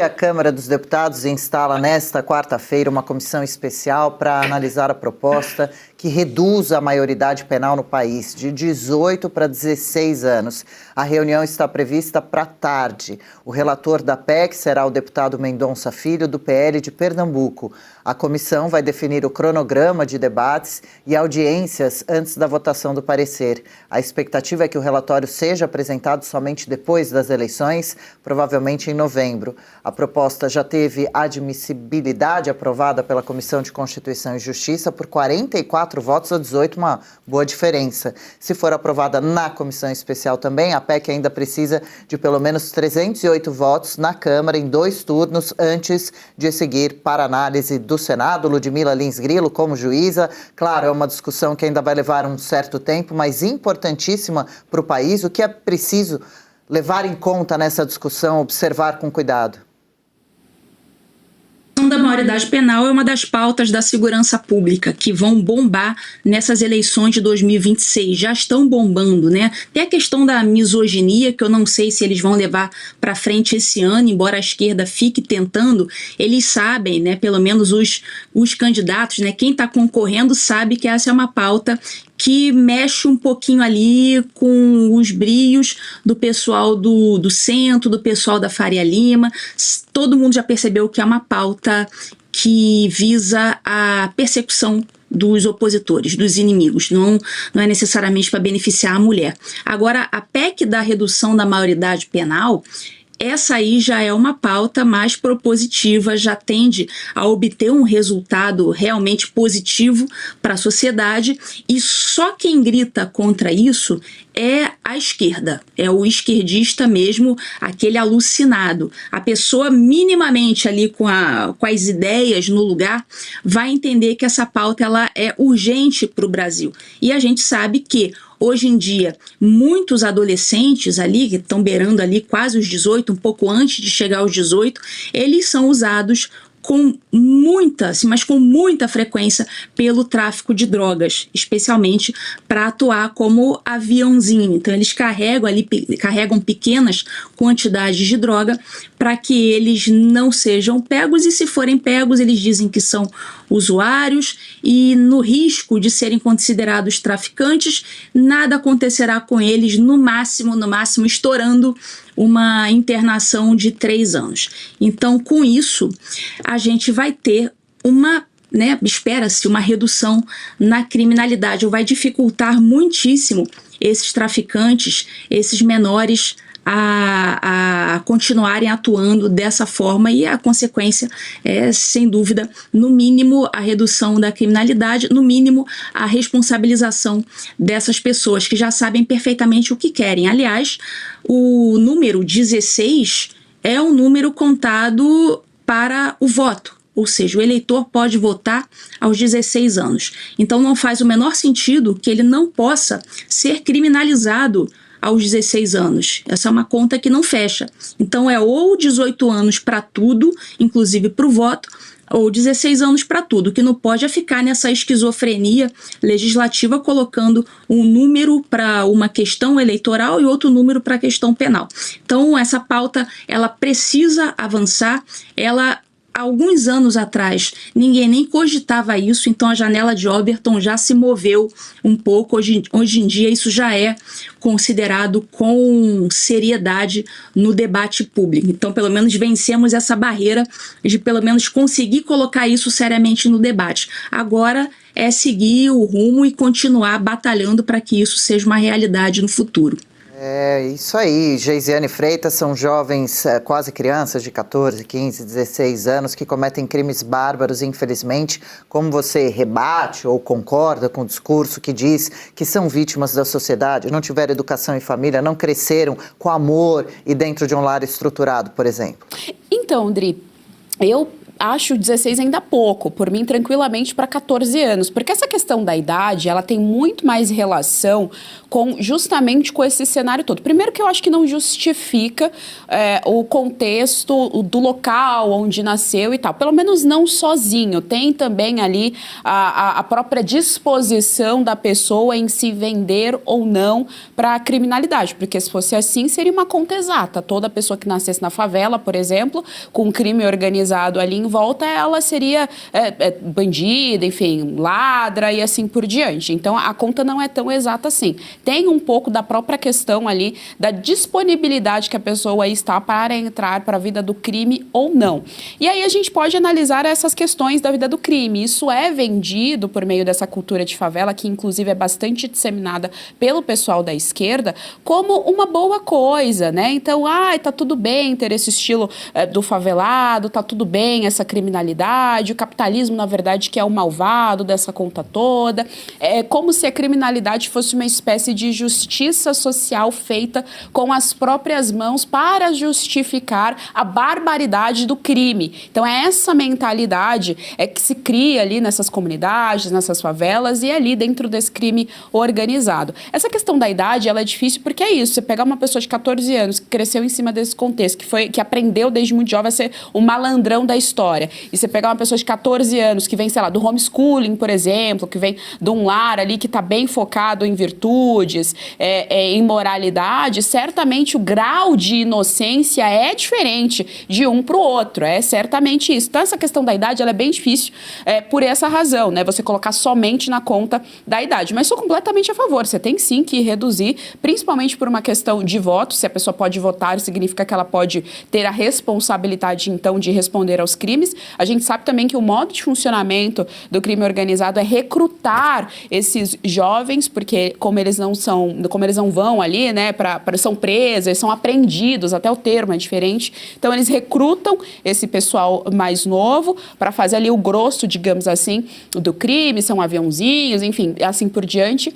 A Câmara dos Deputados instala nesta quarta-feira uma comissão especial para analisar a proposta que reduz a maioridade penal no país de 18 para 16 anos. A reunião está prevista para tarde. O relator da PEC será o deputado Mendonça Filho, do PL de Pernambuco. A comissão vai definir o cronograma de debates e audiências antes da votação do parecer. A expectativa é que o relatório seja apresentado somente depois das eleições, provavelmente em novembro. A proposta já teve admissibilidade aprovada pela Comissão de Constituição e Justiça por 44 votos a 18, uma boa diferença. Se for aprovada na comissão especial também, a PEC ainda precisa de pelo menos 308 votos na Câmara em 2 turnos antes de seguir para análise do Senado. Ludmila Lins Grilo como juíza. Claro, é uma discussão que ainda vai levar um certo tempo, mas importantíssima para o país. O que é preciso levar em conta nessa discussão, observar com cuidado? A questão da maioridade penal é uma das pautas da segurança pública que vão bombar nessas eleições de 2026. Já estão bombando, né? Tem a questão da misoginia, que eu não sei se eles vão levar para frente esse ano, embora a esquerda fique tentando. Eles sabem, né? Pelo menos os candidatos, né? Quem está concorrendo sabe que essa é uma pauta que mexe um pouquinho ali com os brios do pessoal do centro, do pessoal da Faria Lima. Todo mundo já percebeu que é uma pauta que visa a persecução dos opositores, dos inimigos, não é necessariamente para beneficiar a mulher. Agora, a PEC da redução da maioridade penal, essa aí já é uma pauta mais propositiva, já tende a obter um resultado realmente positivo para a sociedade, e só quem grita contra isso é a esquerda, é o esquerdista mesmo, aquele alucinado. A pessoa minimamente ali com as ideias no lugar vai entender que essa pauta ela é urgente para o Brasil. E a gente sabe que hoje em dia, muitos adolescentes ali, que estão beirando ali quase os 18, um pouco antes de chegar aos 18, eles são usados com muita frequência pelo tráfico de drogas, especialmente para atuar como aviãozinho. Então eles carregam pequenas quantidades de droga para que eles não sejam pegos, e se forem pegos eles dizem que são usuários, e no risco de serem considerados traficantes, nada acontecerá com eles, no máximo estourando uma internação de 3 anos. Então, com isso, a gente vai ter espera-se uma redução na criminalidade, ou vai dificultar muitíssimo esses traficantes, esses menores, a continuarem atuando dessa forma, e a consequência é, sem dúvida, no mínimo a redução da criminalidade, no mínimo a responsabilização dessas pessoas que já sabem perfeitamente o que querem. Aliás, o número 16 é um número contado para o voto. Ou seja, o eleitor pode votar aos 16 anos. Então não faz o menor sentido que ele não possa ser criminalizado aos 16 anos. Essa é uma conta que não fecha. Então é ou 18 anos para tudo, inclusive para o voto, ou 16 anos para tudo. O que não pode é ficar nessa esquizofrenia legislativa, colocando um número para uma questão eleitoral e outro número para a questão penal. Então essa pauta ela precisa avançar. Alguns anos atrás, ninguém nem cogitava isso, então a janela de Overton já se moveu um pouco. Hoje em dia, isso já é considerado com seriedade no debate público. Então, pelo menos vencemos essa barreira de pelo menos conseguir colocar isso seriamente no debate. Agora é seguir o rumo e continuar batalhando para que isso seja uma realidade no futuro. É isso aí, Geisiane Freitas, são jovens, quase crianças de 14, 15, 16 anos que cometem crimes bárbaros, infelizmente. Como você rebate ou concorda com o discurso que diz que são vítimas da sociedade, não tiveram educação e família, não cresceram com amor e dentro de um lar estruturado, por exemplo? Então, Dri, eu acho 16 ainda pouco, por mim tranquilamente para 14 anos, porque essa questão da idade, ela tem muito mais relação justamente com esse cenário todo. Primeiro que eu acho que não justifica o contexto do local onde nasceu e tal, pelo menos não sozinho, tem também ali a própria disposição da pessoa em se vender ou não para a criminalidade, porque se fosse assim seria uma conta exata, toda pessoa que nascesse na favela, por exemplo, com crime organizado ali em volta, ela seria bandida, enfim, ladra e assim por diante. Então, a conta não é tão exata assim. Tem um pouco da própria questão ali da disponibilidade que a pessoa está para entrar para a vida do crime ou não. E aí a gente pode analisar essas questões da vida do crime. Isso é vendido por meio dessa cultura de favela, que inclusive é bastante disseminada pelo pessoal da esquerda, como uma boa coisa, né? Então, tá tudo bem ter esse estilo do favelado, tá tudo bem essa criminalidade, o capitalismo, na verdade, que é o malvado dessa conta toda. É como se a criminalidade fosse uma espécie de justiça social feita com as próprias mãos para justificar a barbaridade do crime. Então, é essa mentalidade que se cria ali nessas comunidades, nessas favelas e ali dentro desse crime organizado. Essa questão da idade, ela é difícil porque é isso, você pegar uma pessoa de 14 anos que cresceu em cima desse contexto, que aprendeu desde muito jovem a ser o malandrão da história, e você pegar uma pessoa de 14 anos que vem, sei lá, do homeschooling, por exemplo, que vem de um lar ali que está bem focado em virtudes, em moralidade, certamente o grau de inocência é diferente de um para o outro, é certamente isso. Então, essa questão da idade, ela é bem difícil por essa razão, né? Você colocar somente na conta da idade. Mas sou completamente a favor, você tem sim que reduzir, principalmente por uma questão de voto. Se a pessoa pode votar, significa que ela pode ter a responsabilidade, então, de responder aos crimes. A gente sabe também que o modo de funcionamento do crime organizado é recrutar esses jovens, porque como eles não vão ali, né, são presos, eles são apreendidos, até o termo é diferente. Então, eles recrutam esse pessoal mais novo para fazer ali o grosso, digamos assim, do crime, são aviãozinhos, enfim, assim por diante.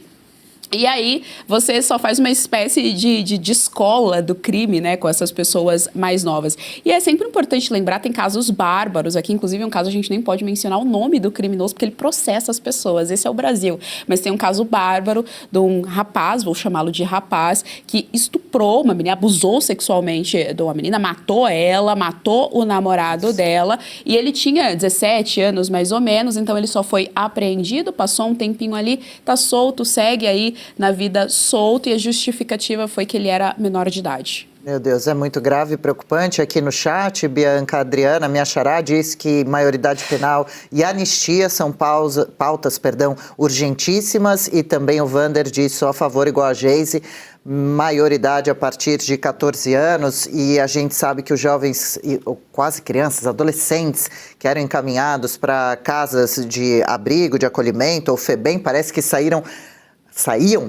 E aí, você só faz uma espécie de escola do crime, né, com essas pessoas mais novas. E é sempre importante lembrar, tem casos bárbaros aqui, inclusive um caso a gente nem pode mencionar o nome do criminoso, porque ele processa as pessoas, esse é o Brasil. Mas tem um caso bárbaro de um rapaz, vou chamá-lo de rapaz, que estuprou uma menina, abusou sexualmente de uma menina, matou ela, matou o namorado dela, e ele tinha 17 anos mais ou menos, então ele só foi apreendido, passou um tempinho ali, tá solto, segue aí na vida solto, e a justificativa foi que ele era menor de idade. Meu Deus, é muito grave e preocupante. Aqui no chat, Bianca Adriana, minha xará, diz que maioridade penal e anistia são pautas urgentíssimas, e também o Vander diz só a favor, igual a Geise, maioridade a partir de 14 anos, e a gente sabe que os jovens, ou quase crianças, adolescentes, que eram encaminhados para casas de abrigo, de acolhimento, ou FEBEM, parece que saíam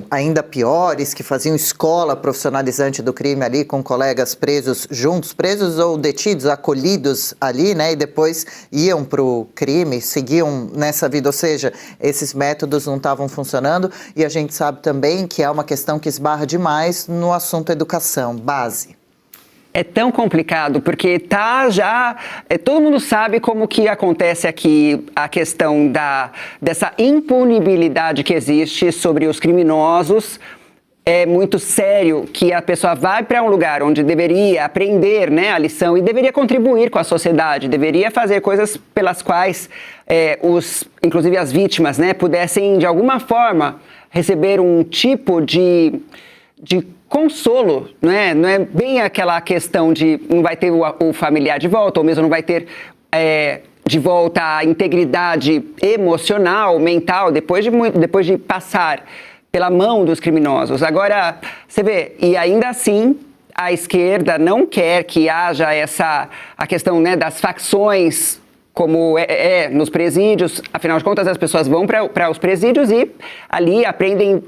ainda piores, que faziam escola profissionalizante do crime ali com colegas presos juntos, presos ou detidos, acolhidos ali, né? E depois iam para o crime, seguiam nessa vida, ou seja, esses métodos não estavam funcionando. E a gente sabe também que é uma questão que esbarra demais no assunto educação, base. É tão complicado, porque todo mundo sabe como que acontece aqui a questão dessa impunibilidade que existe sobre os criminosos. É muito sério que a pessoa vai para um lugar onde deveria aprender, né, a lição e deveria contribuir com a sociedade, deveria fazer coisas pelas quais inclusive as vítimas, né, pudessem de alguma forma receber um tipo de consolo, não é bem aquela questão de não vai ter o familiar de volta, ou mesmo não vai ter de volta a integridade emocional, mental, depois de passar pela mão dos criminosos. Agora, você vê, e ainda assim, a esquerda não quer que haja a questão, né, das facções, como nos presídios. Afinal de contas, as pessoas vão para os presídios e ali aprendem,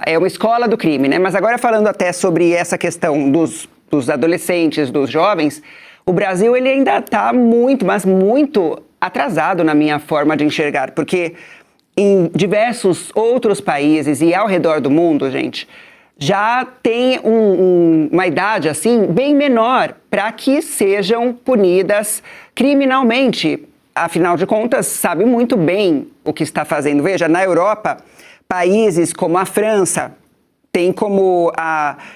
é uma escola do crime, né? Mas agora falando até sobre essa questão dos adolescentes, dos jovens, o Brasil ele ainda está muito, mas muito atrasado na minha forma de enxergar, porque em diversos outros países e ao redor do mundo, gente, já tem uma idade assim bem menor para que sejam punidas criminalmente. Afinal de contas, sabe muito bem o que está fazendo. Veja, na Europa, países como a França têm como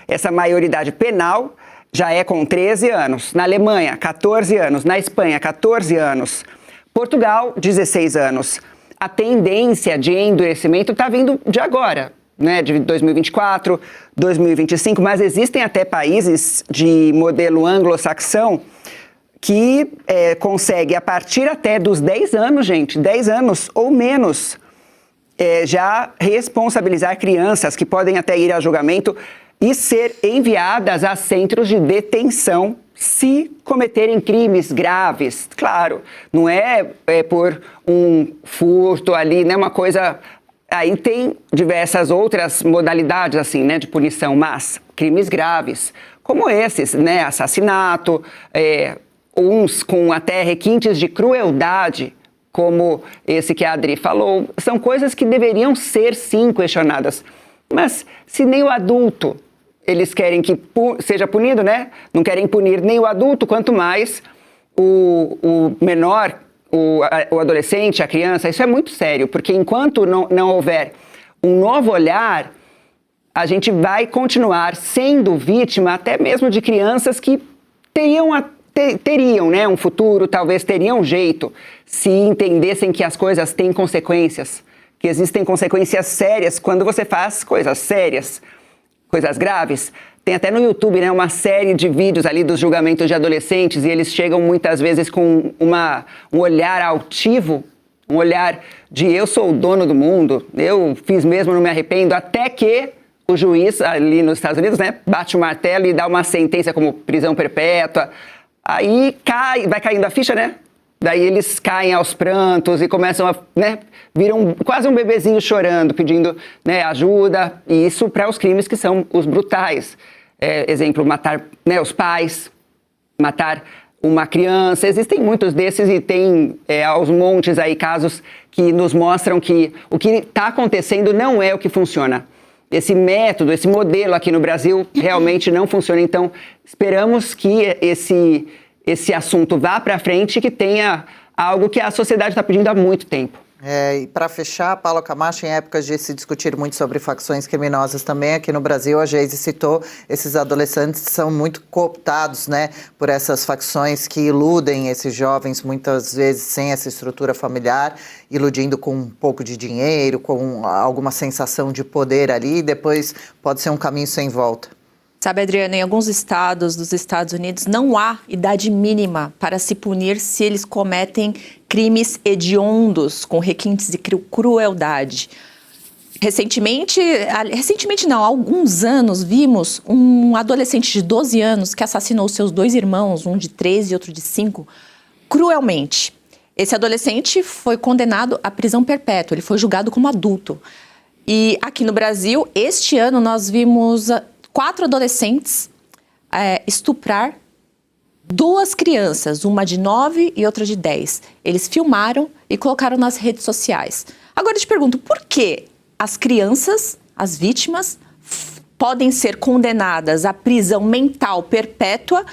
essa maioridade penal já é com 13 anos. Na Alemanha, 14 anos. Na Espanha, 14 anos. Portugal, 16 anos. A tendência de endurecimento está vindo de agora, né, de 2024, 2025, mas existem até países de modelo anglo-saxão que consegue, a partir até dos 10 anos, gente, 10 anos ou menos, já responsabilizar crianças que podem até ir a julgamento e ser enviadas a centros de detenção se cometerem crimes graves. Claro, não é por um furto ali, né, uma coisa... Aí tem diversas outras modalidades, assim, né, de punição, mas crimes graves, como esses, né, assassinato, uns com até requintes de crueldade, como esse que a Adri falou, são coisas que deveriam ser, sim, questionadas. Mas se nem o adulto eles querem que seja punido, né? Não querem punir nem o adulto, quanto mais o menor, o adolescente, a criança. Isso é muito sério, porque enquanto não houver um novo olhar, a gente vai continuar sendo vítima até mesmo de crianças que teriam, né, um futuro, talvez teriam um jeito, se entendessem que as coisas têm consequências, que existem consequências sérias quando você faz coisas sérias, coisas graves. Tem até no YouTube, né, uma série de vídeos ali dos julgamentos de adolescentes e eles chegam muitas vezes com um olhar altivo, um olhar de eu sou o dono do mundo, eu fiz mesmo, não me arrependo, até que o juiz ali nos Estados Unidos, né, bate o martelo e dá uma sentença como prisão perpétua. Aí vai caindo a ficha, né? Daí eles caem aos prantos e começam a, né, viram quase um bebezinho chorando, pedindo, né, ajuda. E isso para os crimes que são os brutais. Exemplo, matar, né, os pais, matar uma criança. Existem muitos desses e tem aos montes aí casos que nos mostram que o que está acontecendo não é o que funciona. Esse método, esse modelo aqui no Brasil realmente não funciona. Então, esperamos que esse assunto vá para frente e que tenha algo que a sociedade está pedindo há muito tempo. E para fechar, Paula Camacho, em épocas de se discutir muito sobre facções criminosas também aqui no Brasil, a Geise citou, esses adolescentes são muito cooptados, né, por essas facções que iludem esses jovens, muitas vezes sem essa estrutura familiar, iludindo com um pouco de dinheiro, com alguma sensação de poder ali, e depois pode ser um caminho sem volta. Sabe, Adriana, em alguns estados dos Estados Unidos não há idade mínima para se punir se eles cometem crimes hediondos com requintes de crueldade. Recentemente não, há alguns anos, vimos um adolescente de 12 anos que assassinou seus 2 irmãos, um de 13 e outro de 5, cruelmente. Esse adolescente foi condenado à prisão perpétua, ele foi julgado como adulto. E aqui no Brasil, este ano, nós vimos 4 adolescentes estuprar 2 crianças, uma de 9 e outra de 10. Eles filmaram e colocaram nas redes sociais. Agora eu te pergunto, por que as crianças, as vítimas, podem ser condenadas à prisão mental perpétua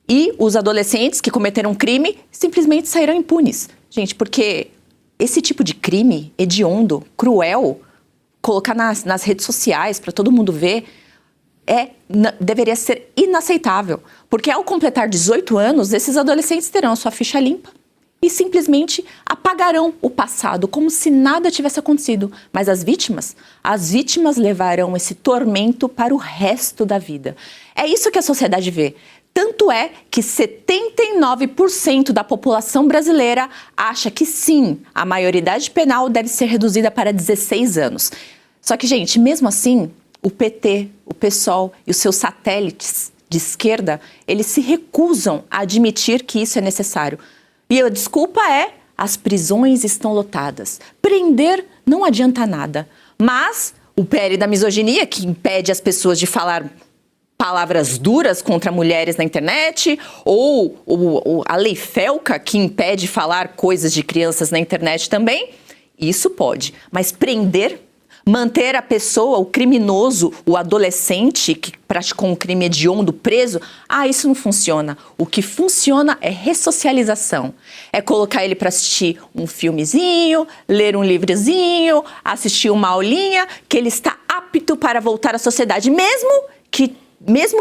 e os adolescentes que cometeram crime simplesmente sairão impunes? Gente, porque esse tipo de crime hediondo, cruel, colocar nas redes sociais para todo mundo ver, deveria ser inaceitável, porque ao completar 18 anos, esses adolescentes terão a sua ficha limpa e simplesmente apagarão o passado, como se nada tivesse acontecido. Mas as vítimas levarão esse tormento para o resto da vida. É isso que a sociedade vê. Tanto é que 79% da população brasileira acha que sim, a maioridade penal deve ser reduzida para 16 anos. Só que, gente, mesmo assim, o PT, o PSOL e os seus satélites de esquerda, eles se recusam a admitir que isso é necessário. E a desculpa as prisões estão lotadas. Prender não adianta nada. Mas o PL da misoginia, que impede as pessoas de falar palavras duras contra mulheres na internet, ou a lei Felca, que impede falar coisas de crianças na internet também, isso pode. Mas prender... Manter a pessoa, o criminoso, o adolescente que praticou um crime hediondo preso, isso não funciona. O que funciona é ressocialização. É colocar ele para assistir um filmezinho, ler um livrozinho, assistir uma aulinha, que ele está apto para voltar à sociedade, mesmo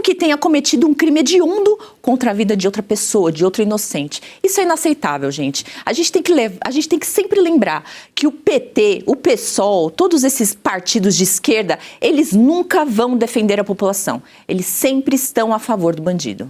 que tenha cometido um crime hediondo contra a vida de outra pessoa, de outro inocente. Isso é inaceitável, gente. A gente tem que sempre lembrar que o PT, o PSOL, todos esses partidos de esquerda, eles nunca vão defender a população. Eles sempre estão a favor do bandido.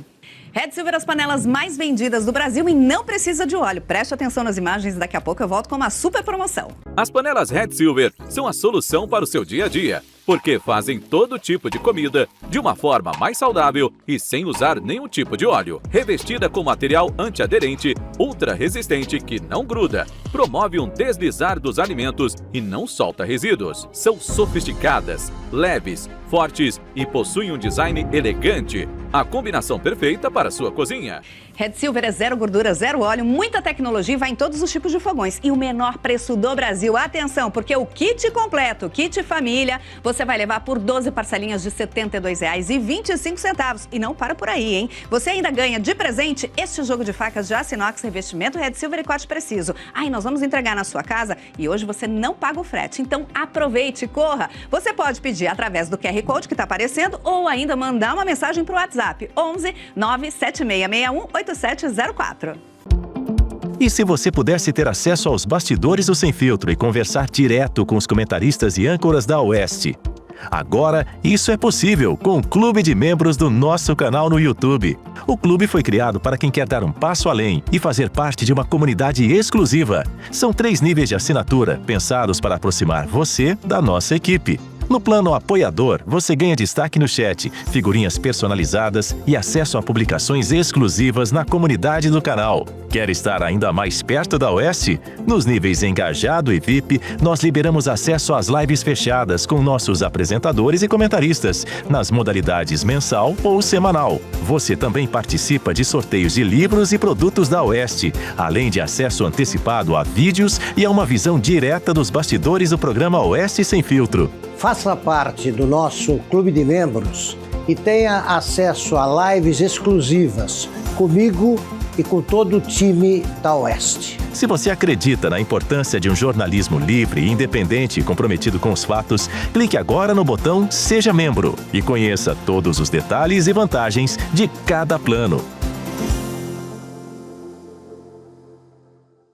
Red Silver, as panelas mais vendidas do Brasil e não precisa de óleo. Preste atenção nas imagens, daqui a pouco eu volto com uma super promoção. As panelas Red Silver são a solução para o seu dia a dia, porque fazem todo tipo de comida de uma forma mais saudável e sem usar nenhum tipo de óleo. Revestida com material antiaderente, ultra resistente que não gruda, promove um deslizar dos alimentos e não solta resíduos. São sofisticadas, leves, fortes e possuem um design elegante. A combinação perfeita para a sua cozinha. Red Silver é zero gordura, zero óleo, muita tecnologia e vai em todos os tipos de fogões. E o menor preço do Brasil. Atenção, porque o kit completo, kit família, você vai levar por 12 parcelinhas de R$ 72,25. E não para por aí, hein? Você ainda ganha de presente este jogo de facas de aço inox, revestimento Red Silver e corte preciso. Nós vamos entregar na sua casa e hoje você não paga o frete. Então aproveite e corra. Você pode pedir através do QR Code que está aparecendo ou ainda mandar uma mensagem para o WhatsApp 11 97661 8704. E se você pudesse ter acesso aos bastidores do Sem Filtro e conversar direto com os comentaristas e âncoras da Oeste? Agora, isso é possível com o Clube de Membros do nosso canal no YouTube. O clube foi criado para quem quer dar um passo além e fazer parte de uma comunidade exclusiva. São 3 níveis de assinatura, pensados para aproximar você da nossa equipe. No plano apoiador, você ganha destaque no chat, figurinhas personalizadas e acesso a publicações exclusivas na comunidade do canal. Quer estar ainda mais perto da Oeste? Nos níveis Engajado e VIP, nós liberamos acesso às lives fechadas com nossos apresentadores e comentaristas, nas modalidades mensal ou semanal. Você também participa de sorteios de livros e produtos da Oeste, além de acesso antecipado a vídeos e a uma visão direta dos bastidores do programa Oeste Sem Filtro. Faça parte do nosso clube de membros e tenha acesso a lives exclusivas comigo e com todo o time da Oeste. Se você acredita na importância de um jornalismo livre, independente e comprometido com os fatos, clique agora no botão Seja Membro e conheça todos os detalhes e vantagens de cada plano.